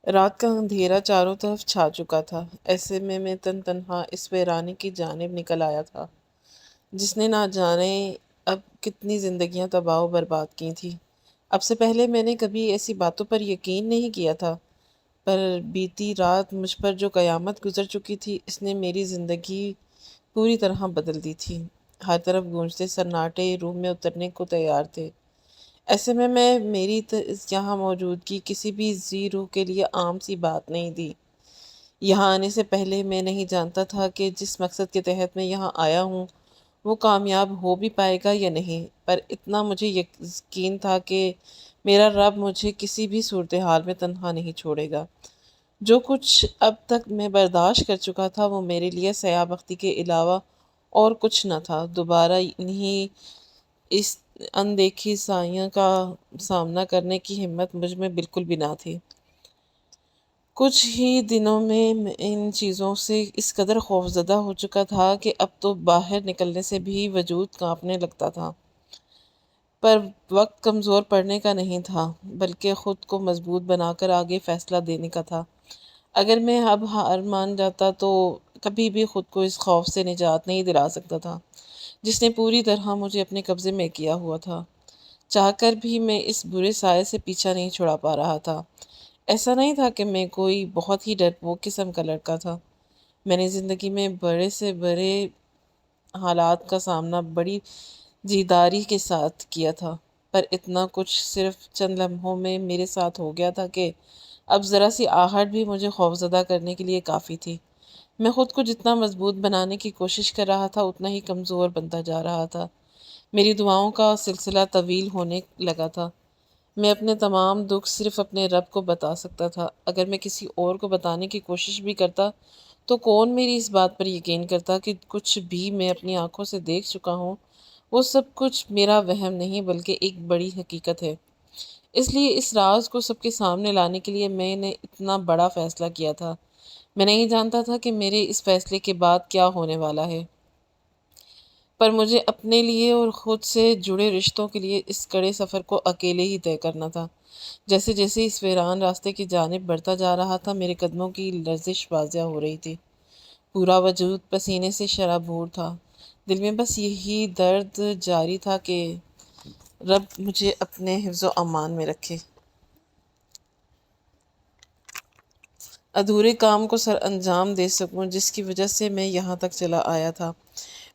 رات کا اندھیرا چاروں طرف چھا چکا تھا۔ ایسے میں تنہا اس ویرانے کی جانب نکل آیا تھا جس نے نہ جانے اب کتنی زندگیاں تباہ و برباد کی تھیں۔ اب سے پہلے میں نے کبھی ایسی باتوں پر یقین نہیں کیا تھا، پر بیتی رات مجھ پر جو قیامت گزر چکی تھی اس نے میری زندگی پوری طرح بدل دی تھی۔ ہر طرف گونجتے سناٹے روح میں اترنے کو تیار تھے۔ ایسے میں میری یہاں موجودگی کسی بھی ذی روح کے لیے عام سی بات نہیں تھی۔ یہاں آنے سے پہلے میں نہیں جانتا تھا کہ جس مقصد کے تحت میں یہاں آیا ہوں وہ کامیاب ہو بھی پائے گا یا نہیں، پر اتنا مجھے یقین تھا کہ میرا رب مجھے کسی بھی صورتحال میں تنہا نہیں چھوڑے گا۔ جو کچھ اب تک میں برداشت کر چکا تھا وہ میرے لیے سیاہ بختی کے علاوہ اور کچھ نہ تھا۔ دوبارہ انہی اس اندیکھی سایہ کا سامنا کرنے کی ہمت مجھ میں بالکل بھی نہ تھی۔ کچھ ہی دنوں میں ان چیزوں سے اس قدر خوفزدہ ہو چکا تھا کہ اب تو باہر نکلنے سے بھی وجود کانپنے لگتا تھا۔ پر وقت کمزور پڑنے کا نہیں تھا، بلکہ خود کو مضبوط بنا کر آگے فیصلہ دینے کا تھا۔ اگر میں اب ہار مان جاتا تو کبھی بھی خود کو اس خوف سے نجات نہیں دلا سکتا تھا جس نے پوری طرح مجھے اپنے قبضے میں کیا ہوا تھا۔ چاہ کر بھی میں اس برے سائے سے پیچھا نہیں چھڑا پا رہا تھا۔ ایسا نہیں تھا کہ میں کوئی بہت ہی ڈرپوک قسم کا لڑکا تھا۔ میں نے زندگی میں بڑے سے بڑے حالات کا سامنا بڑی جیداری کے ساتھ کیا تھا، پر اتنا کچھ صرف چند لمحوں میں میرے ساتھ ہو گیا تھا کہ اب ذرا سی آہٹ بھی مجھے خوفزدہ کرنے کے لیے کافی تھی۔ میں خود کو جتنا مضبوط بنانے کی کوشش کر رہا تھا اتنا ہی کمزور بنتا جا رہا تھا۔ میری دعاؤں کا سلسلہ طویل ہونے لگا تھا۔ میں اپنے تمام دکھ صرف اپنے رب کو بتا سکتا تھا۔ اگر میں کسی اور کو بتانے کی کوشش بھی کرتا تو کون میری اس بات پر یقین کرتا کہ کچھ بھی میں اپنی آنکھوں سے دیکھ چکا ہوں وہ سب کچھ میرا وہم نہیں بلکہ ایک بڑی حقیقت ہے۔ اس لیے اس راز کو سب کے سامنے لانے کے لیے میں نے اتنا بڑا فیصلہ کیا تھا۔ میں نہیں جانتا تھا کہ میرے اس فیصلے کے بعد کیا ہونے والا ہے، پر مجھے اپنے لیے اور خود سے جڑے رشتوں کے لیے اس کڑے سفر کو اکیلے ہی طے کرنا تھا۔ جیسے جیسے اس ویران راستے کی جانب بڑھتا جا رہا تھا میرے قدموں کی لرزش واضح ہو رہی تھی۔ پورا وجود پسینے سے شرابور تھا۔ دل میں بس یہی درد جاری تھا کہ رب مجھے اپنے حفظ و امان میں رکھے، ادھورے کام کو سر انجام دے سکوں جس کی وجہ سے میں یہاں تک چلا آیا تھا۔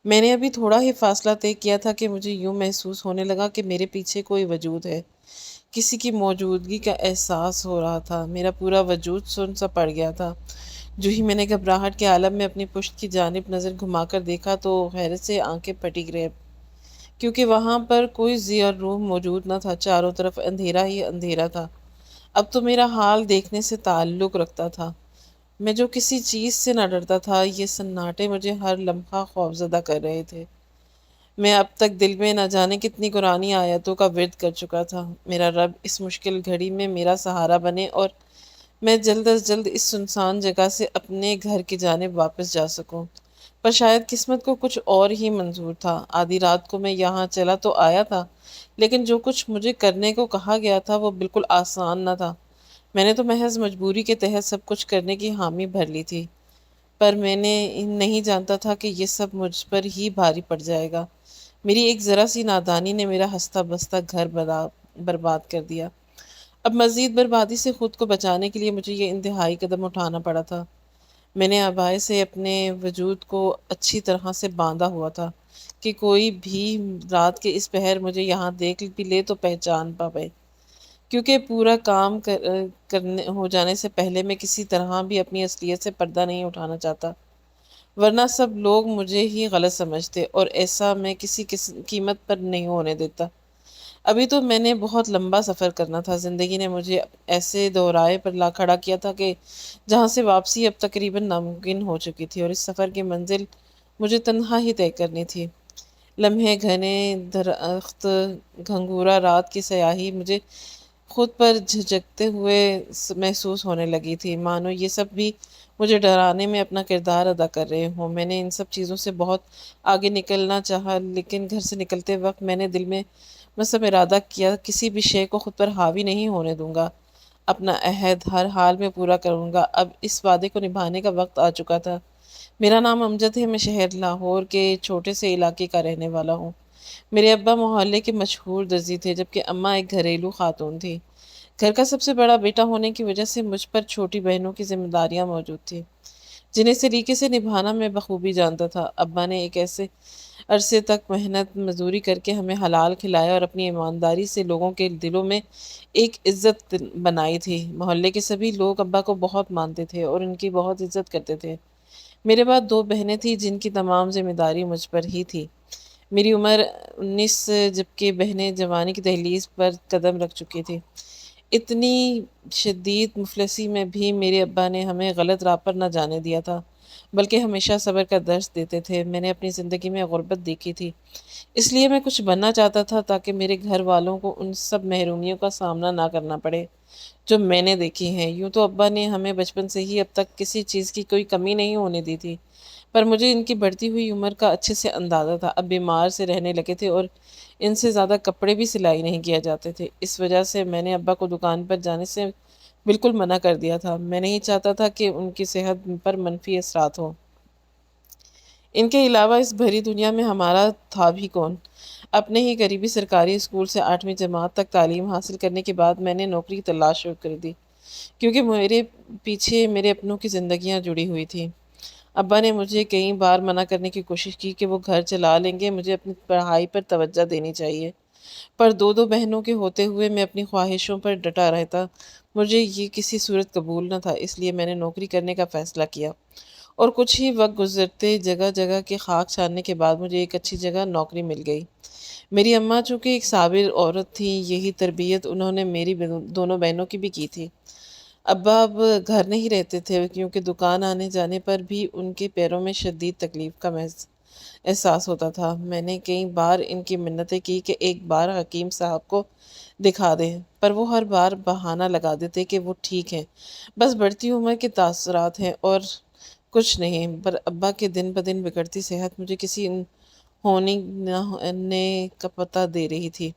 میں نے ابھی تھوڑا ہی فاصلہ طے کیا تھا کہ مجھے یوں محسوس ہونے لگا کہ میرے پیچھے کوئی وجود ہے۔ کسی کی موجودگی کا احساس ہو رہا تھا۔ میرا پورا وجود سن سا پڑ گیا تھا۔ جو ہی میں نے گھبراہٹ کے عالم میں اپنی پشت کی جانب نظر گھما کر دیکھا تو حیرت سے آنکھیں پھٹی رہ، کیونکہ وہاں پر کوئی ذی اور روح موجود نہ تھا۔ چاروں طرف اندھیرا ہی اندھیرا تھا۔ اب تو میرا حال دیکھنے سے تعلق رکھتا تھا۔ میں جو کسی چیز سے نہ ڈرتا تھا، یہ سناٹے مجھے ہر لمحہ خوفزدہ کر رہے تھے۔ میں اب تک دل میں نہ جانے کتنی قرآنی آیتوں کا ورد کر چکا تھا۔ میرا رب اس مشکل گھڑی میں میرا سہارا بنے اور میں جلد از جلد اس سنسان جگہ سے اپنے گھر کی جانب واپس جا سکوں، پر شاید قسمت کو کچھ اور ہی منظور تھا۔ آدھی رات کو میں یہاں چلا تو آیا تھا، لیکن جو کچھ مجھے کرنے کو کہا گیا تھا وہ بالکل آسان نہ تھا۔ میں نے تو محض مجبوری کے تحت سب کچھ کرنے کی حامی بھر لی تھی، پر میں نے نہیں جانتا تھا کہ یہ سب مجھ پر ہی بھاری پڑ جائے گا۔ میری ایک ذرا سی نادانی نے میرا ہنستا بستا گھر برباد کر دیا۔ اب مزید بربادی سے خود کو بچانے کے لیے مجھے یہ انتہائی قدم اٹھانا پڑا تھا۔ میں نے آبائے سے اپنے وجود کو اچھی طرح سے باندھا ہوا تھا کہ کوئی بھی رات کے اس پہر مجھے یہاں دیکھ بھی لے تو پہچان پائے، کیونکہ پورا کام کرنے ہو جانے سے پہلے میں کسی طرح بھی اپنی اصلیت سے پردہ نہیں اٹھانا چاہتا، ورنہ سب لوگ مجھے ہی غلط سمجھتے، اور ایسا میں کسی قیمت پر نہیں ہونے دیتا۔ ابھی تو میں نے بہت لمبا سفر کرنا تھا۔ زندگی نے مجھے ایسے دورائے پر لا کھڑا کیا تھا کہ جہاں سے واپسی اب تقریباً ناممکن ہو چکی تھی، اور اس سفر کی منزل مجھے تنہا ہی طے کرنی تھی۔ لمحے گھنے درخت، گھنگورا رات کی سیاہی مجھے خود پر جھجکتے ہوئے محسوس ہونے لگی تھی، مانو یہ سب بھی مجھے ڈرانے میں اپنا کردار ادا کر رہے ہوں۔ میں نے ان سب چیزوں سے بہت آگے نکلنا چاہا، لیکن گھر سے نکلتے وقت میں نے دل میں مصب ارادہ کیا کسی بھی شے کو خود پر حاوی نہیں ہونے دوں گا۔ اپنا عہد ہر حال میں پورا کروں گا۔ اب اس وعدے کو نبھانے کا وقت آ چکا تھا۔ میرا نام امجد ہے، میں شہر لاہور کے چھوٹے سے علاقے کا رہنے والا ہوں۔ میرے ابا محلے کے مشہور درزی تھے، جبکہ اماں ایک گھریلو خاتون تھی۔ گھر کا سب سے بڑا بیٹا ہونے کی وجہ سے مجھ پر چھوٹی بہنوں کی ذمہ داریاں موجود تھیں، جنہیں سلیقے سے نبھانا میں بخوبی جانتا تھا۔ ابا نے ایک ایسے عرصے تک محنت مزدوری کر کے ہمیں حلال کھلایا اور اپنی ایمانداری سے لوگوں کے دلوں میں ایک عزت بنائی تھی۔ محلے کے سبھی لوگ ابا کو بہت مانتے تھے اور ان کی بہت عزت کرتے تھے۔ میرے بعد دو بہنیں تھیں جن کی تمام ذمہ داری مجھ پر ہی تھی۔ میری عمر 19 جبکہ بہنیں جوانی کی دہلیز پر قدم رکھ چکی تھیں۔ اتنی شدید مفلسی میں بھی میرے ابا نے ہمیں غلط راہ پر نہ جانے دیا تھا، بلکہ ہمیشہ صبر کا درس دیتے تھے۔ میں نے اپنی زندگی میں غربت دیکھی تھی، اس لیے میں کچھ بننا چاہتا تھا تاکہ میرے گھر والوں کو ان سب محرومیوں کا سامنا نہ کرنا پڑے جو میں نے دیکھی ہیں۔ یوں تو ابا نے ہمیں بچپن سے ہی اب تک کسی چیز کی کوئی کمی نہیں ہونے دی تھی، پر مجھے ان کی بڑھتی ہوئی عمر کا اچھے سے اندازہ تھا۔ اب بیمار سے رہنے لگے تھے اور ان سے زیادہ کپڑے بھی سلائی نہیں کیا جاتے تھے۔ اس وجہ سے میں نے ابا کو دکان پر جانے سے بالکل منع کر دیا تھا۔ میں نہیں چاہتا تھا کہ ان کی صحت پر منفی اثرات ہوں۔ ان کے علاوہ اس بھری دنیا میں ہمارا تھا بھی کون؟ اپنے ہی قریبی سرکاری اسکول سے 8ویں جماعت تک تعلیم حاصل کرنے کے بعد میں نے نوکری کی تلاش شروع کر دی، کیونکہ میرے پیچھے میرے اپنوں کی زندگیاں جڑی ہوئی تھیں۔ ابا نے مجھے کئی بار منع کرنے کی کوشش کی کہ وہ گھر چلا لیں گے، مجھے اپنی پڑھائی پر توجہ دینی چاہیے، پر دو بہنوں کے ہوتے ہوئے میں اپنی خواہشوں پر ڈٹا رہتا۔ مجھے یہ کسی صورت قبول نہ تھا، اس لیے میں نے نوکری کرنے کا فیصلہ کیا، اور کچھ ہی وقت گزرتے جگہ جگہ کے خاک چھاننے کے بعد مجھے ایک اچھی جگہ نوکری مل گئی۔ میری اماں چونکہ ایک صابر عورت تھیں، یہی تربیت انہوں نے میری دونوں بہنوں کی بھی کی تھی۔ ابا اب گھر نہیں رہتے تھے، کیونکہ دکان آنے جانے پر بھی ان کے پیروں میں شدید تکلیف کا احساس ہوتا تھا۔ میں نے کئی بار ان کی منتیں کی کہ ایک بار حکیم صاحب کو دکھا دیں، پر وہ ہر بار بہانہ لگا دیتے کہ وہ ٹھیک ہیں، بس بڑھتی عمر کے تاثرات ہیں اور کچھ نہیں۔ پر ابا کے دن بدن بگڑتی صحت مجھے کسی ہونی نہ ہونے کا پتہ دے رہی تھی،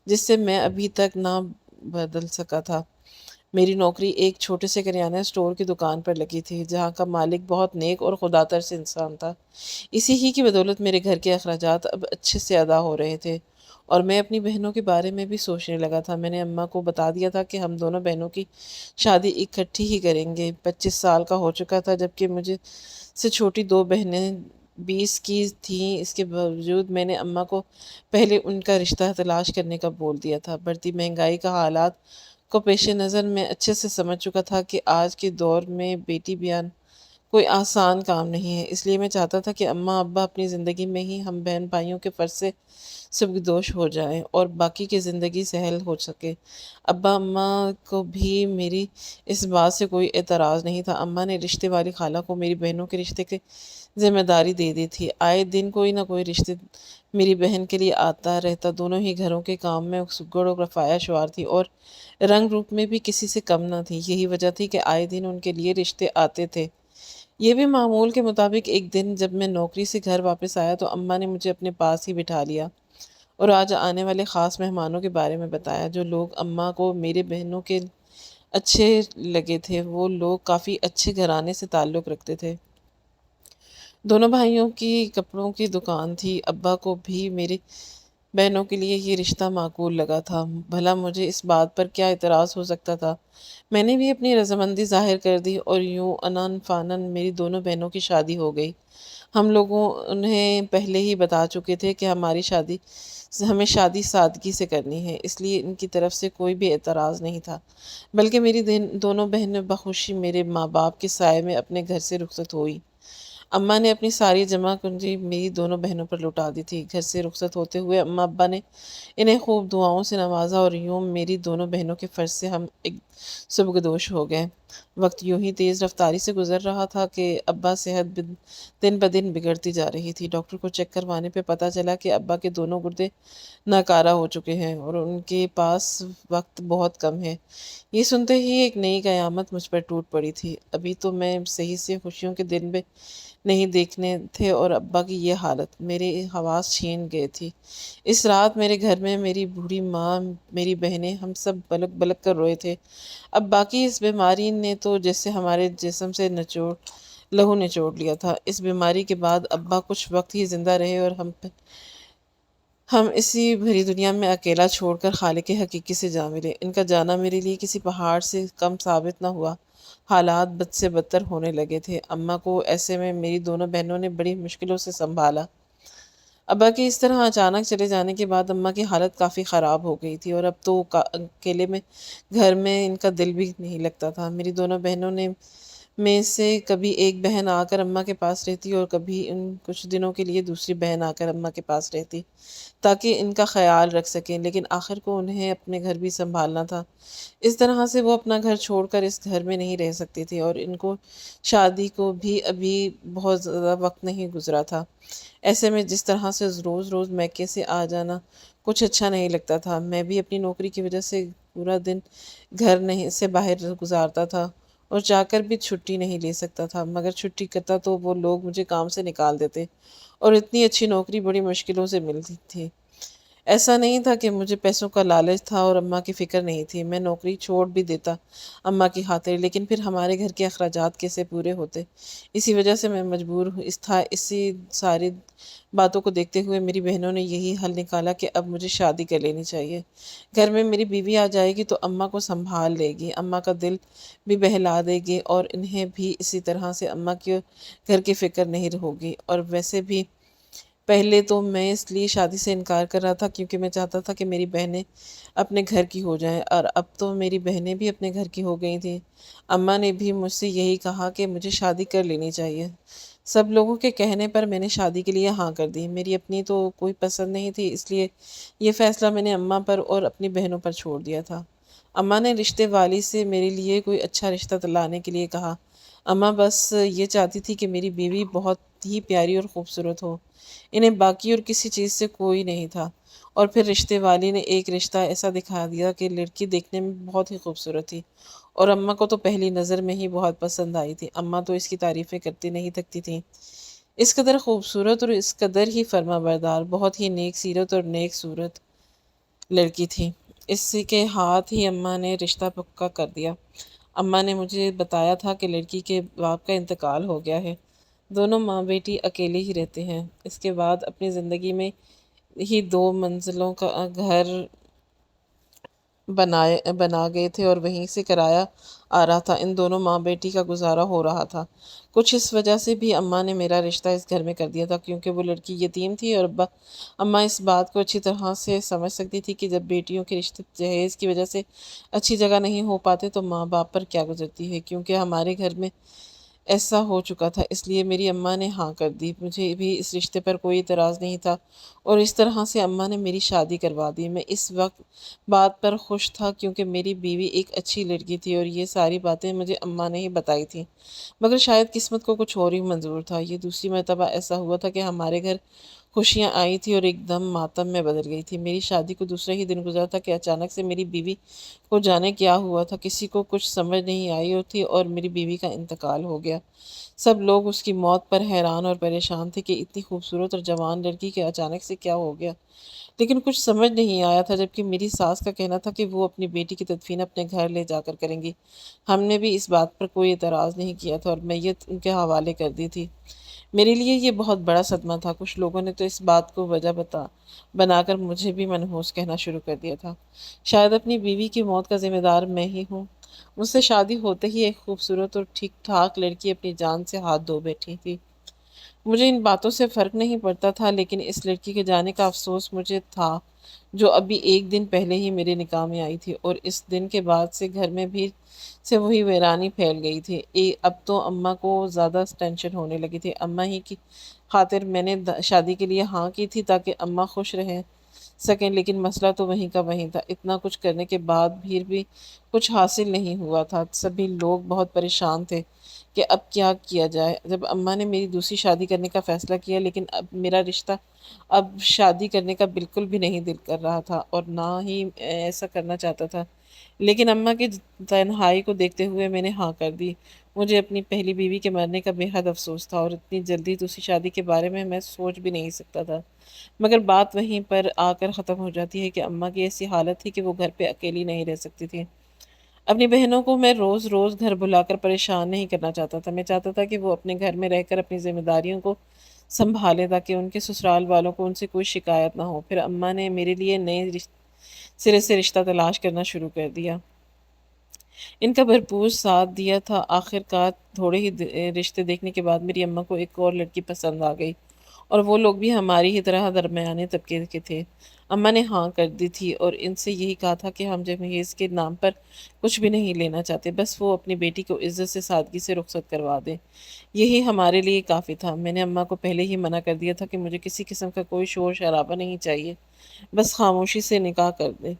جس سے میں ابھی تک نہ بدل سکا تھا۔ میری نوکری ایک چھوٹے سے کریانہ اسٹور کی دکان پر لگی تھی، جہاں کا مالک بہت نیک اور خدا ترس انسان تھا۔ اسی ہی کی بدولت میرے گھر کے اخراجات اب اچھے سے ادا ہو رہے تھے، اور میں اپنی بہنوں کے بارے میں بھی سوچنے لگا تھا۔ میں نے اماں کو بتا دیا تھا کہ ہم دونوں بہنوں کی شادی اکٹھی ہی کریں گے۔ 25 سال کا ہو چکا تھا، جبکہ مجھے سے چھوٹی دو بہنیں 20 کی تھیں۔ اس کے باوجود میں نے اماں کو پہلے ان کا رشتہ تلاش کرنے کا بول دیا تھا۔ بڑھتی مہنگائی کا حالات کو پیش نظر میں اچھے سے سمجھ چکا تھا کہ آج کے دور میں بیٹی بیان کوئی آسان کام نہیں ہے، اس لیے میں چاہتا تھا کہ اماں ابا اپنی زندگی میں ہی ہم بہن بھائیوں کے فرض سے سبکدوش ہو جائیں اور باقی کی زندگی سہل ہو سکے۔ ابا اماں کو بھی میری اس بات سے کوئی اعتراض نہیں تھا۔ اماں نے رشتے والی خالہ کو میری بہنوں کے رشتے کی ذمہ داری دے دی تھی۔ آئے دن کوئی نہ کوئی رشتے میری بہن کے لیے آتا رہتا۔ دونوں ہی گھروں کے کام میں سگڑ اور رفایا شعار تھی اور رنگ روپ میں بھی کسی سے کم نہ تھی۔ یہی وجہ تھی کہ آئے دن ان کے لیے رشتے آتے تھے۔ یہ بھی معمول کے مطابق ایک دن جب میں نوکری سے گھر واپس آیا تو اماں نے مجھے اپنے پاس ہی بٹھا لیا اور آج آنے والے خاص مہمانوں کے بارے میں بتایا۔ جو لوگ اماں کو میرے بہنوں کے اچھے لگے تھے، وہ لوگ کافی اچھے گھرانے سے تعلق رکھتے تھے۔ دونوں بھائیوں کی کپڑوں کی دکان تھی۔ ابا کو بھی میری بہنوں کے لیے یہ رشتہ معقول لگا تھا، بھلا مجھے اس بات پر کیا اعتراض ہو سکتا تھا؟ میں نے بھی اپنی رضامندی ظاہر کر دی اور یوں انن فانن میری دونوں بہنوں کی شادی ہو گئی۔ ہم لوگوں انہیں پہلے ہی بتا چکے تھے کہ ہمیں شادی سادگی سے کرنی ہے، اس لیے ان کی طرف سے کوئی بھی اعتراض نہیں تھا، بلکہ میری دونوں بہنیں بخوشی میرے ماں باپ کے سائے میں اپنے گھر سے رخصت ہوئی۔ اماں نے اپنی ساری جمع پونجی میری دونوں بہنوں پر لوٹا دی تھی۔ گھر سے رخصت ہوتے ہوئے اماں ابا نے انہیں خوب دعاؤں سے نوازا اور یوں میری دونوں بہنوں کے فرض سے ہم ایک سبکدوش ہو گئے۔ وقت یوں ہی تیز رفتاری سے گزر رہا تھا کہ ابا صحت دن بدن بگڑتی جا رہی تھی۔ ڈاکٹر کو چیک کروانے پہ پتہ چلا کہ ابا کے دونوں گردے ناکارہ ہو چکے ہیں اور ان کے پاس وقت بہت کم ہے۔ یہ سنتے ہی ایک نئی قیامت مجھ پر ٹوٹ پڑی تھی۔ ابھی تو میں صحیح سے خوشیوں کے دن بھی نہیں دیکھنے تھے اور ابا کی یہ حالت میرے حواس چھین گئے تھی۔ اس رات میرے گھر میں میری بوڑھی ماں، میری بہنیں، ہم سب بلک بلک کر روئے تھے۔ ابا کی اس بیماری نے تو جیسے ہمارے جسم سے لہو نچوڑ لیا تھا۔ اس بیماری کے بعد ابا کچھ وقت ہی زندہ رہے اور ہم اسی بھری دنیا میں اکیلا چھوڑ کر خالق حقیقی سے جا ملے۔ ان کا جانا میرے لیے کسی پہاڑ سے کم ثابت نہ ہوا۔ حالات بد سے بدتر ہونے لگے تھے۔ اماں کو ایسے میں میری دونوں بہنوں نے بڑی مشکلوں سے سنبھالا۔ ابا کے اس طرح اچانک چلے جانے کے بعد اماں کی حالت کافی خراب ہو گئی تھی اور اب تو اکیلے میں گھر میں ان کا دل بھی نہیں لگتا تھا۔ میری دونوں بہنوں میں سے کبھی ایک بہن آ کر اماں کے پاس رہتی اور کبھی ان کچھ دنوں کے لیے دوسری بہن آ کر اماں کے پاس رہتی تاکہ ان کا خیال رکھ سکیں، لیکن آخر کو انہیں اپنے گھر بھی سنبھالنا تھا۔ اس طرح سے وہ اپنا گھر چھوڑ کر اس گھر میں نہیں رہ سکتی تھی اور ان کو شادی کو بھی ابھی بہت زیادہ وقت نہیں گزرا تھا۔ ایسے میں جس طرح سے روز روز میکے سے آ جانا کچھ اچھا نہیں لگتا تھا۔ میں بھی اپنی نوکری کی وجہ سے پورا دن گھر نہیں سے باہر گزارتا تھا اور چاہ کر بھی چھٹی نہیں لے سکتا تھا، مگر چھٹی کرتا تو وہ لوگ مجھے کام سے نکال دیتے اور اتنی اچھی نوکری بڑی مشکلوں سے ملتی تھی۔ ایسا نہیں تھا کہ مجھے پیسوں کا لالچ تھا اور اماں کی فکر نہیں تھی۔ میں نوکری چھوڑ بھی دیتا اماں کی خاطر، لیکن پھر ہمارے گھر کے اخراجات کیسے پورے ہوتے؟ اسی وجہ سے میں مجبور تھا۔ اسی ساری باتوں کو دیکھتے ہوئے میری بہنوں نے یہی حل نکالا کہ اب مجھے شادی کر لینی چاہیے۔ گھر میں میری بیوی آ جائے گی تو اماں کو سنبھال لے گی، اماں کا دل بھی بہلا دے گی اور انہیں بھی اسی طرح سے اماں کے گھر کی فکر نہیں ہوگی۔ اور ویسے بھی پہلے تو میں اس لیے شادی سے انکار کر رہا تھا کیونکہ میں چاہتا تھا کہ میری بہنیں اپنے گھر کی ہو جائیں، اور اب تو میری بہنیں بھی اپنے گھر کی ہو گئی تھیں۔ اماں نے بھی مجھ سے یہی کہا کہ مجھے شادی کر لینی چاہیے۔ سب لوگوں کے کہنے پر میں نے شادی کے لیے ہاں کر دی۔ میری اپنی تو کوئی پسند نہیں تھی، اس لیے یہ فیصلہ میں نے اماں پر اور اپنی بہنوں پر چھوڑ دیا تھا۔ اماں نے رشتے والی سے میرے لیے کوئی اچھا رشتہ لانے کے لیے کہا۔ اماں بس یہ چاہتی تھی کہ میری بیوی بہت ہی پیاری اور خوبصورت ہو، انہیں باقی اور کسی چیز سے کوئی نہیں تھا۔ اور پھر رشتے والی نے ایک رشتہ ایسا دکھا دیا کہ لڑکی دیکھنے میں بہت ہی خوبصورت تھی اور اماں کو تو پہلی نظر میں ہی بہت پسند آئی تھی۔ اماں تو اس کی تعریفیں کرتی نہیں تھکتی تھیں۔ اس قدر خوبصورت اور اس قدر ہی فرما بردار، بہت ہی نیک سیرت اور نیک صورت لڑکی تھی۔ اس کے ہاتھ ہی اماں نے رشتہ پکا کر دیا۔ اماں نے مجھے بتایا تھا کہ لڑکی کے باپ کا انتقال ہو گیا ہے، دونوں ماں بیٹی اکیلے ہی رہتے ہیں۔ اس کے بعد اپنی زندگی میں ہی 2 منزلوں کا گھر بنا گئے تھے اور وہیں سے کرایہ آ رہا تھا۔ ان دونوں ماں بیٹی کا گزارا ہو رہا تھا۔ کچھ اس وجہ سے بھی اماں نے میرا رشتہ اس گھر میں کر دیا تھا کیونکہ وہ لڑکی یتیم تھی، اور اماں اس بات کو اچھی طرح سے سمجھ سکتی تھی کہ جب بیٹیوں کے رشتے جہیز کی وجہ سے اچھی جگہ نہیں ہو پاتے تو ماں باپ پر کیا گزرتی ہے۔ کیونکہ ہمارے گھر میں ایسا ہو چکا تھا، اس لیے میری اماں نے ہاں کر دی۔ مجھے بھی اس رشتے پر کوئی اعتراض نہیں تھا اور اس طرح سے اماں نے میری شادی کروا دی۔ میں اس وقت بات پر خوش تھا کیونکہ میری بیوی ایک اچھی لڑکی تھی اور یہ ساری باتیں مجھے اماں نے ہی بتائی تھیں، مگر شاید قسمت کو کچھ اور ہی منظور تھا۔ یہ دوسری مرتبہ ایسا ہوا تھا کہ ہمارے گھر خوشیاں آئی تھی اور ایک دم ماتم میں بدل گئی تھی۔ میری شادی کو دوسرا ہی دن گزرا تھا کہ اچانک سے میری بیوی کو جانے کیا ہوا تھا، کسی کو کچھ سمجھ نہیں آئی تھی اور میری بیوی کا انتقال ہو گیا۔ سب لوگ اس کی موت پر حیران اور پریشان تھے کہ اتنی خوبصورت اور جوان لڑکی کے اچانک سے کیا ہو گیا، لیکن کچھ سمجھ نہیں آیا تھا، جبکہ میری ساس کا کہنا تھا کہ وہ اپنی بیٹی کی تدفین اپنے گھر لے جا کر کریں گی۔ ہم نے بھی اس بات پر کوئی اعتراض نہیں کیا تھا اور میت ان کے حوالے کر دی تھی۔ میرے لیے یہ بہت بڑا صدمہ تھا۔ کچھ لوگوں نے تو اس بات کو وجہ بنا کر مجھے بھی منحوس کہنا شروع کر دیا تھا۔ شاید اپنی بیوی کی موت کا ذمہ دار میں ہی ہوں۔ مجھ سے شادی ہوتے ہی ایک خوبصورت اور ٹھیک ٹھاک لڑکی اپنی جان سے ہاتھ دھو بیٹھی تھی۔ مجھے ان باتوں سے فرق نہیں پڑتا تھا، لیکن اس لڑکی کے جانے کا افسوس مجھے تھا جو ابھی ایک دن پہلے ہی میرے نکاح میں آئی تھی، اور اس دن کے بعد سے گھر میں بھی سے وہی ویرانی پھیل گئی تھی۔ اب تو اماں کو زیادہ ٹینشن ہونے لگی تھی۔ اماں ہی کی خاطر میں نے شادی کے لیے ہاں کی تھی تاکہ اماں خوش رہ سکیں، لیکن مسئلہ تو وہیں کا وہیں تھا۔ اتنا کچھ کرنے کے بعد بھی کچھ حاصل نہیں ہوا تھا۔ سبھی لوگ بہت پریشان تھے کہ اب کیا کیا جائے۔ جب اماں نے میری دوسری شادی کرنے کا فیصلہ کیا، لیکن اب میرا رشتہ اب شادی کرنے کا بالکل بھی نہیں دل کر رہا تھا اور نہ ہی ایسا کرنا چاہتا تھا، لیکن اماں کی تنہائی کو دیکھتے ہوئے میں نے ہاں کر دی۔ مجھے اپنی پہلی بیوی کے مرنے کا بے حد افسوس تھا اور اتنی جلدی دوسری شادی کے بارے میں سوچ بھی نہیں سکتا تھا، مگر بات وہیں پر آ کر ختم ہو جاتی ہے کہ اماں کی ایسی حالت تھی کہ وہ گھر پہ اکیلی نہیں رہ سکتی تھی۔ اپنی بہنوں کو میں روز روز گھر بلا کر پریشان نہیں کرنا چاہتا تھا۔ میں چاہتا تھا کہ وہ اپنے گھر میں رہ کر اپنی ذمہ داریوں کو سنبھالیں تاکہ ان کے سسرال والوں کو ان سے کوئی شکایت نہ ہو۔ پھر اماں نے میرے لیے نئے سرے سے رشتہ تلاش کرنا شروع کر دیا۔ ان کا بھرپور ساتھ دیا تھا۔ آخر کار تھوڑے ہی رشتے دیکھنے کے بعد میری اماں کو ایک اور لڑکی پسند آ گئی، اور وہ لوگ بھی ہماری ہی طرح درمیانے طبقے کے تھے۔ اماں نے ہاں کر دی تھی اور ان سے یہی کہا تھا کہ ہم جہیز کے نام پر کچھ بھی نہیں لینا چاہتے، بس وہ اپنی بیٹی کو عزت سے سادگی سے رخصت کروا دیں۔ یہی ہمارے لیے کافی تھا۔ میں نے اماں کو پہلے ہی منع کر دیا تھا کہ مجھے کسی قسم کا کوئی شور شرابہ نہیں چاہیے، بس خاموشی سے نکاح کر دیں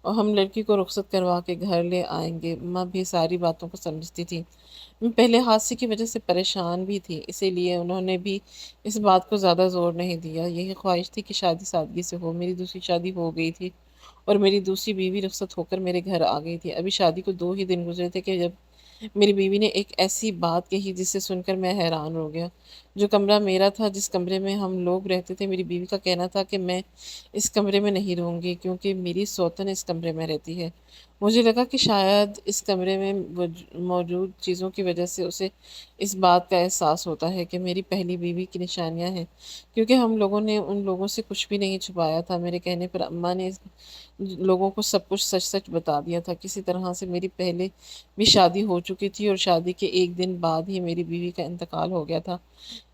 اور ہم لڑکی کو رخصت کروا کے گھر لے آئیں گے۔ اماں بھی ساری باتوں کو سمجھتی تھی۔ میں پہلے حادثے کی وجہ سے پریشان بھی تھی، اسی لیے انہوں نے بھی اس بات کو زیادہ زور نہیں دیا۔ یہی خواہش تھی کہ شادی سادگی سے ہو۔ میری دوسری شادی ہو گئی تھی اور میری دوسری بیوی رخصت ہو کر میرے گھر آ گئی تھی۔ ابھی شادی کو 2 ہی دن گزرے تھے کہ جب میری بیوی نے ایک ایسی بات کہی جسے سن کر میں حیران ہو گیا۔ جو کمرہ میرا تھا، جس کمرے میں ہم لوگ رہتے تھے، میری بیوی کا کہنا تھا کہ میں اس کمرے میں نہیں رہوں گی کیونکہ میری سوتن اس کمرے میں رہتی ہے۔ مجھے لگا کہ شاید اس کمرے میں موجود چیزوں کی وجہ سے اسے اس بات کا احساس ہوتا ہے کہ میری پہلی بیوی کی نشانیاں ہیں، کیونکہ ہم لوگوں نے ان لوگوں سے کچھ بھی نہیں چھپایا تھا۔ میرے کہنے پر اماں نے لوگوں کو سب کچھ سچ سچ بتا دیا تھا۔ کسی طرح سے میری پہلے بھی شادی ہو چکی تھی اور شادی کے 1 دن بعد ہی میری بیوی کا انتقال ہو گیا تھا۔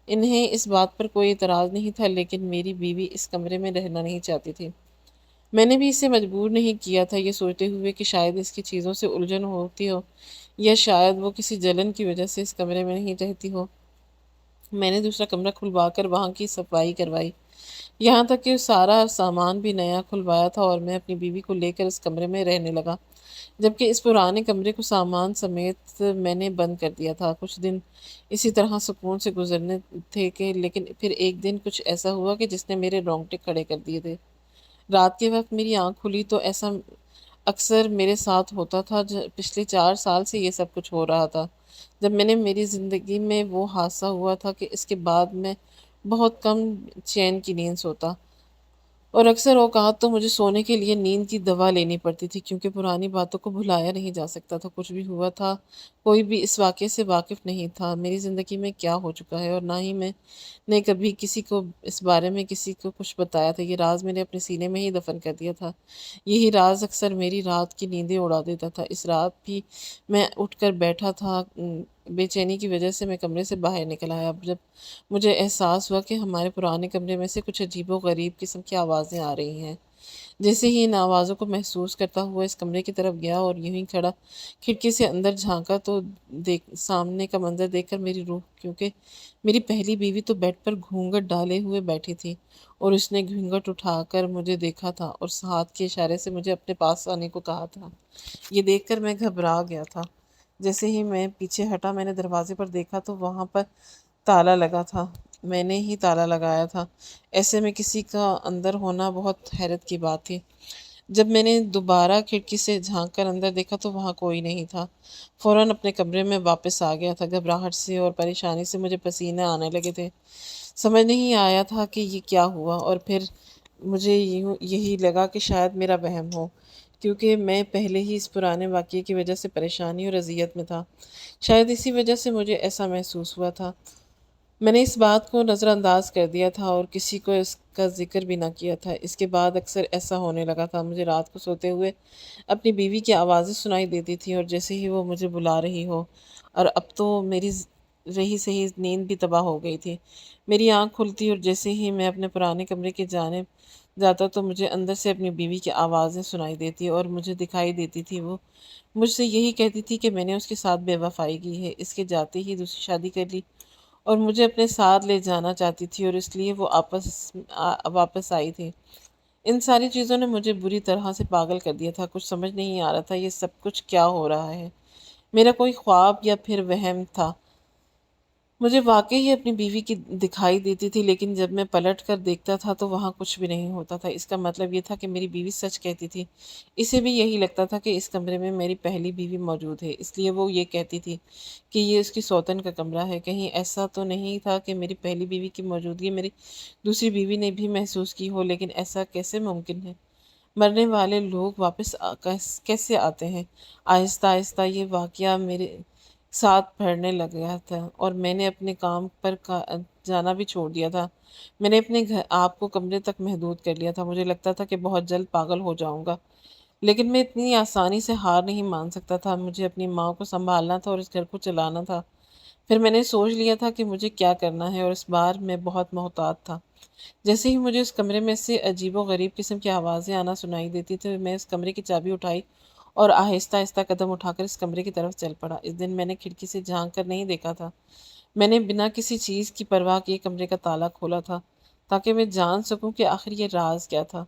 انہیں اس بات پر کوئی اعتراض نہیں تھا، لیکن میری بیوی اس کمرے میں رہنا نہیں چاہتی تھی۔ میں نے بھی اسے مجبور نہیں کیا تھا، یہ سوچتے ہوئے کہ شاید اس کی چیزوں سے الجھن ہوتی ہو یا شاید وہ کسی جلن کی وجہ سے اس کمرے میں نہیں رہتی ہو۔ میں نے دوسرا کمرہ کھلوا کر وہاں کی صفائی کروائی، یہاں تک کہ سارا سامان بھی نیا کھلوایا تھا، اور میں اپنی بیوی کو لے کر اس کمرے میں رہنے لگا، جبکہ اس پرانے کمرے کو سامان سمیت میں نے بند کر دیا تھا۔ کچھ دن اسی طرح سکون سے گزرنے تھے لیکن پھر ایک دن کچھ ایسا ہوا کہ جس نے میرے رونگٹے کھڑے کر دیے تھے۔ رات کے وقت میری آنکھ کھلی تو ایسا اکثر میرے ساتھ ہوتا تھا۔ پچھلے 4 سال سے یہ سب کچھ ہو رہا تھا۔ جب میری زندگی میں وہ حادثہ ہوا تھا کہ اس کے بعد میں بہت کم چین کی نیند سوتا، اور اکثر اوقات تو مجھے سونے کے لیے نیند کی دوا لینی پڑتی تھی، کیونکہ پرانی باتوں کو بھلایا نہیں جا سکتا تھا۔ کچھ بھی ہوا تھا، کوئی بھی اس واقعے سے واقف نہیں تھا میری زندگی میں کیا ہو چکا ہے، اور نہ ہی میں نے کبھی کسی کو اس بارے میں کسی کو کچھ بتایا تھا۔ یہ راز میں نے اپنے سینے میں ہی دفن کر دیا تھا۔ یہی راز اکثر میری رات کی نیندیں اڑا دیتا تھا۔ اس رات بھی میں اٹھ کر بیٹھا تھا، بے چینی کی وجہ سے میں کمرے سے باہر نکل آیا جب مجھے احساس ہوا کہ ہمارے پرانے کمرے میں سے کچھ عجیب و غریب قسم کی آوازیں آ رہی ہیں۔ جیسے ہی ان آوازوں کو محسوس کرتا ہوا اس کمرے کی طرف گیا اور یوں ہی کھڑا کھڑکی سے اندر جھانکا تو سامنے کا منظر دیکھ کر میری روح، کیونکہ میری پہلی بیوی تو بیڈ پر گھونگھٹ ڈالے ہوئے بیٹھی تھی اور اس نے گھونگھٹ اٹھا کر مجھے دیکھا تھا اور ہاتھ کے اشارے سے مجھے اپنے پاس آنے کو کہا تھا۔ یہ دیکھ کر میں گھبرا گیا تھا۔ جیسے ہی میں پیچھے ہٹا، میں نے دروازے پر دیکھا تو وہاں پر تالا لگا تھا۔ میں نے ہی تالا لگایا تھا۔ ایسے میں کسی کا اندر ہونا بہت حیرت کی بات تھی۔ جب میں نے دوبارہ کھڑکی سے جھانک کر اندر دیکھا تو وہاں کوئی نہیں تھا۔ فوراً اپنے کمرے میں واپس آ گیا تھا۔ گھبراہٹ سے اور پریشانی سے مجھے پسینے آنے لگے تھے۔ سمجھ نہیں آیا تھا کہ یہ کیا ہوا، اور پھر مجھے یہی لگا کہ شاید میرا وہم ہو، کیونکہ میں پہلے ہی اس پرانے واقعے کی وجہ سے پریشانی اور اذیت میں تھا۔ شاید اسی وجہ سے مجھے ایسا محسوس ہوا تھا۔ میں نے اس بات کو نظر انداز کر دیا تھا اور کسی کو اس کا ذکر بھی نہ کیا تھا۔ اس کے بعد اکثر ایسا ہونے لگا تھا۔ مجھے رات کو سوتے ہوئے اپنی بیوی کی آوازیں سنائی دیتی تھیں، اور جیسے ہی وہ مجھے بلا رہی ہو، اور اب تو میری رہی سہی نیند بھی تباہ ہو گئی تھی۔ میری آنکھ کھلتی اور جیسے ہی میں اپنے پرانے کمرے کی جانب جاتا تو مجھے اندر سے اپنی بیوی کی آوازیں سنائی دیتی اور مجھے دکھائی دیتی تھی وہ مجھ سے یہی کہتی تھی کہ میں نے اس کے ساتھ بے وفائی کی ہے، اس کے جاتے ہی دوسری شادی کر لی اور مجھے اپنے ساتھ لے جانا چاہتی تھی، اور اس لیے وہ واپس آئی تھی۔ ان ساری چیزوں نے مجھے بری طرح سے پاگل کر دیا تھا۔ کچھ سمجھ نہیں آ رہا تھا یہ سب کچھ کیا ہو رہا ہے، میرا کوئی خواب یا پھر وہم تھا۔ مجھے واقعی ہی اپنی بیوی کی دکھائی دیتی تھی، لیکن جب میں پلٹ کر دیکھتا تھا تو وہاں کچھ بھی نہیں ہوتا تھا۔ اس کا مطلب یہ تھا کہ میری بیوی سچ کہتی تھی۔ اسے بھی یہی لگتا تھا کہ اس کمرے میں میری پہلی بیوی موجود ہے، اس لیے وہ یہ کہتی تھی کہ یہ اس کی سوتن کا کمرہ ہے۔ کہیں ایسا تو نہیں تھا کہ میری پہلی بیوی کی موجودگی میری دوسری بیوی نے بھی محسوس کی ہو، لیکن ایسا کیسے ممکن ہے؟ مرنے والے لوگ واپس کیسے آتے ہیں؟ آہستہ آہستہ یہ واقعہ میرے ساتھ بڑھنے لگ گیا تھا اور میں نے اپنے کام پر جانا بھی چھوڑ دیا تھا۔ میں نے اپنے آپ کو کمرے تک محدود کر لیا تھا۔ مجھے لگتا تھا کہ بہت جلد پاگل ہو جاؤں گا، لیکن میں اتنی آسانی سے ہار نہیں مان سکتا تھا۔ مجھے اپنی ماں کو سنبھالنا تھا اور اس گھر کو چلانا تھا۔ پھر میں نے سوچ لیا تھا کہ مجھے کیا کرنا ہے، اور اس بار میں بہت محتاط تھا۔ جیسے ہی مجھے اس کمرے میں سے عجیب و غریب قسم کی آوازیں آنا سنائی دیتی تھی، میں اس کمرے کی چابی اٹھائی اور آہستہ آہستہ قدم اٹھا کر اس کمرے کی طرف چل پڑا۔ اس دن میں نے کھڑکی سے جھانک کر نہیں دیکھا تھا۔ میں نے بنا کسی چیز کی پرواہ کیے کمرے کا تالا کھولا تھا تاکہ میں جان سکوں کہ آخر یہ راز کیا تھا۔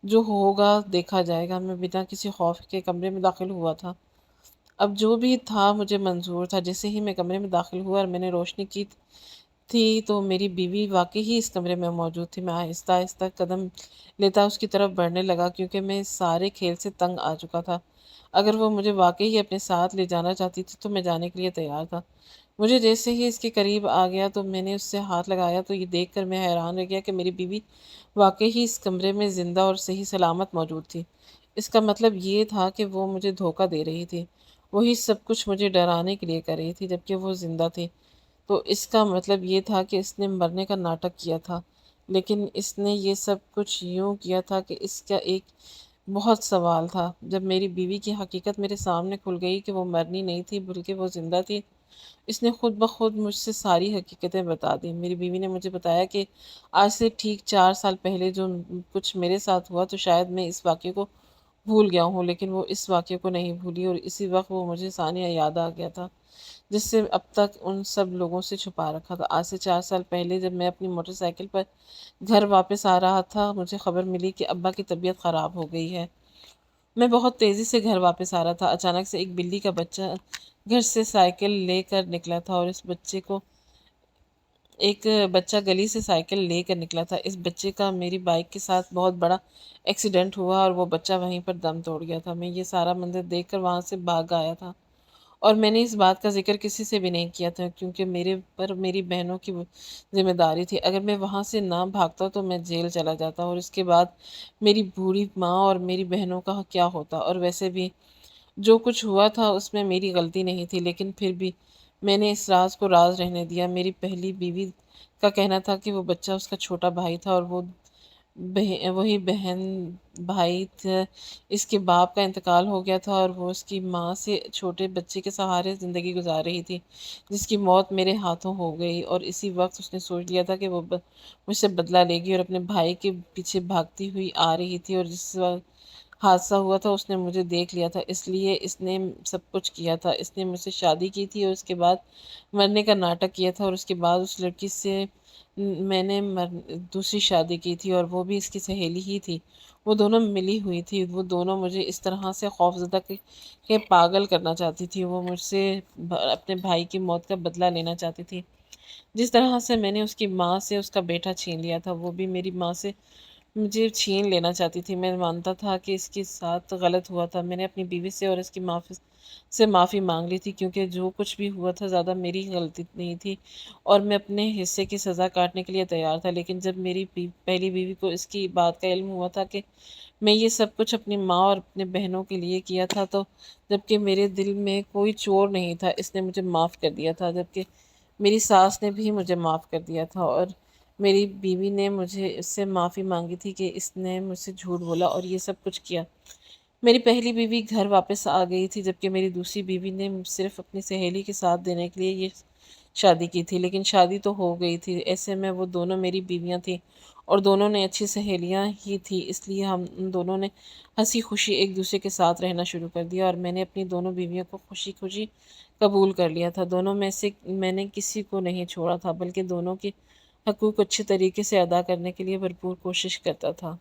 جو ہوگا دیکھا جائے گا۔ میں بنا کسی خوف کے کمرے میں داخل ہوا تھا۔ اب جو بھی تھا مجھے منظور تھا۔ جیسے ہی میں کمرے میں داخل ہوا اور میں نے روشنی کی تھی تو میری بیوی واقعی ہی اس کمرے میں موجود تھی۔ میں آہستہ آہستہ قدم لیتا اس کی طرف بڑھنے لگا کیونکہ میں اس سارے کھیل سے تنگ آ چکا تھا۔ اگر وہ مجھے واقعی ہی اپنے ساتھ لے جانا چاہتی تھی تو میں جانے کے لیے تیار تھا۔ مجھے جیسے ہی اس کے قریب آ گیا تو میں نے اس سے ہاتھ لگایا تو یہ دیکھ کر میں حیران رہ گیا کہ میری بیوی واقعی ہی اس کمرے میں زندہ اور صحیح سلامت موجود تھی۔ اس کا مطلب یہ تھا کہ وہ مجھے دھوکہ دے رہی تھی۔ وہی سب کچھ مجھے ڈرانے کے لیے کر رہی تھی جبکہ وہ زندہ تھی۔ تو اس کا مطلب یہ تھا کہ اس نے مرنے کا ناٹک کیا تھا، لیکن اس نے یہ سب کچھ یوں کیا تھا کہ اس کا ایک بہت سوال تھا۔ جب میری بیوی کی حقیقت میرے سامنے کھل گئی کہ وہ مرنی نہیں تھی بلکہ وہ زندہ تھی، اس نے خود بخود مجھ سے ساری حقیقتیں بتا دیں۔ میری بیوی نے مجھے بتایا کہ آج سے ٹھیک 4 سال پہلے جو کچھ میرے ساتھ ہوا تو شاید میں اس واقعے کو بھول گیا ہوں، لیکن وہ اس واقعے کو نہیں بھولی، اور اسی وقت وہ مجھے ثانیہ یاد آ گیا تھا جس سے اب تک ان سب لوگوں سے چھپا رکھا تھا۔ آج سے 4 سال پہلے جب میں اپنی موٹر سائیکل پر گھر واپس آ رہا تھا، مجھے خبر ملی کہ ابا کی طبیعت خراب ہو گئی ہے۔ میں بہت تیزی سے گھر واپس آ رہا تھا۔ اچانک سے ایک بلی کا بچہ گھر سے سائیکل لے کر نکلا تھا، اور اس بچے کو ایک بچہ گلی سے سائیکل لے کر نکلا تھا۔ اس بچے کا میری بائک کے ساتھ بہت بڑا ایکسیڈنٹ ہوا اور وہ بچہ وہیں پر دم توڑ گیا تھا۔ میں یہ سارا منظر دیکھ کر وہاں سے بھاگ آیا تھا، اور میں نے اس بات کا ذکر کسی سے بھی نہیں کیا تھا کیونکہ میرے پر میری بہنوں کی ذمہ داری تھی۔ اگر میں وہاں سے نہ بھاگتا تو میں جیل چلا جاتا، اور اس کے بعد میری بوڑھی ماں اور میری بہنوں کا کیا ہوتا؟ اور ویسے بھی جو کچھ ہوا تھا اس میں میری غلطی نہیں تھی، لیکن پھر بھی میں نے اس راز کو راز رہنے دیا۔ میری پہلی بیوی کا کہنا تھا کہ وہ بچہ اس کا چھوٹا بھائی تھا، اور وہ وہی بہن بھائی تھا۔ اس کے باپ کا انتقال ہو گیا تھا اور وہ اس کی ماں سے چھوٹے بچے کے سہارے زندگی گزار رہی تھی جس کی موت میرے ہاتھوں ہو گئی، اور اسی وقت اس نے سوچ لیا تھا کہ وہ مجھ سے بدلہ لے گی اور اپنے بھائی کے پیچھے بھاگتی ہوئی آ رہی تھی، اور جس وقت حادثہ ہوا تھا اس نے مجھے دیکھ لیا تھا، اس لیے اس نے سب کچھ کیا تھا۔ اس نے مجھ سے شادی کی تھی اور اس کے بعد مرنے کا ناٹک کیا تھا، اور اس کے بعد اس لڑکی سے میں نے دوسری شادی کی تھی، اور وہ بھی اس کی سہیلی ہی تھی۔ وہ دونوں ملی ہوئی تھی۔ وہ دونوں مجھے اس طرح سے خوفزدہ کہ پاگل کرنا چاہتی تھی۔ وہ مجھ سے اپنے بھائی کی موت کا بدلہ لینا چاہتی تھی، جس طرح سے میں نے اس کی ماں سے اس کا بیٹا چھین لیا تھا، وہ بھی میری ماں سے مجھے چھین لینا چاہتی تھی۔ میں مانتا تھا کہ اس کے ساتھ غلط ہوا تھا۔ میں نے اپنی بیوی سے اور اس کی معافی مانگ لی تھی کیونکہ جو کچھ بھی ہوا تھا زیادہ میری غلطی نہیں تھی، اور میں اپنے حصے کی سزا کاٹنے کے لیے تیار تھا۔ لیکن جب میری پہلی بیوی کو اس کی بات کا علم ہوا تھا کہ میں یہ سب کچھ اپنی ماں اور اپنے بہنوں کے لیے کیا تھا، تو جبکہ میرے دل میں کوئی چور نہیں تھا، اس نے مجھے معاف کر دیا تھا، جبکہ میری ساس نے بھی مجھے معاف کر دیا تھا، اور میری بیوی نے مجھے اس سے معافی مانگی تھی کہ اس نے مجھ سے جھوٹ بولا اور یہ سب کچھ کیا۔ میری پہلی بیوی گھر واپس آ گئی تھی جبکہ میری دوسری بیوی نے صرف اپنی سہیلی کے ساتھ دینے کے لیے یہ شادی کی تھی، لیکن شادی تو ہو گئی تھی۔ ایسے میں وہ دونوں میری بیویاں تھیں اور دونوں نے اچھی سہیلیاں ہی تھیں، اس لیے ہم دونوں نے ہنسی خوشی ایک دوسرے کے ساتھ رہنا شروع کر دیا، اور میں نے اپنی دونوں بیویوں کو خوشی خوشی قبول کر لیا تھا۔ دونوں میں سے میں نے کسی کو نہیں چھوڑا تھا بلکہ دونوں کے حقوق اچھے طریقے سے ادا کرنے کے لیے بھرپور کوشش کرتا تھا۔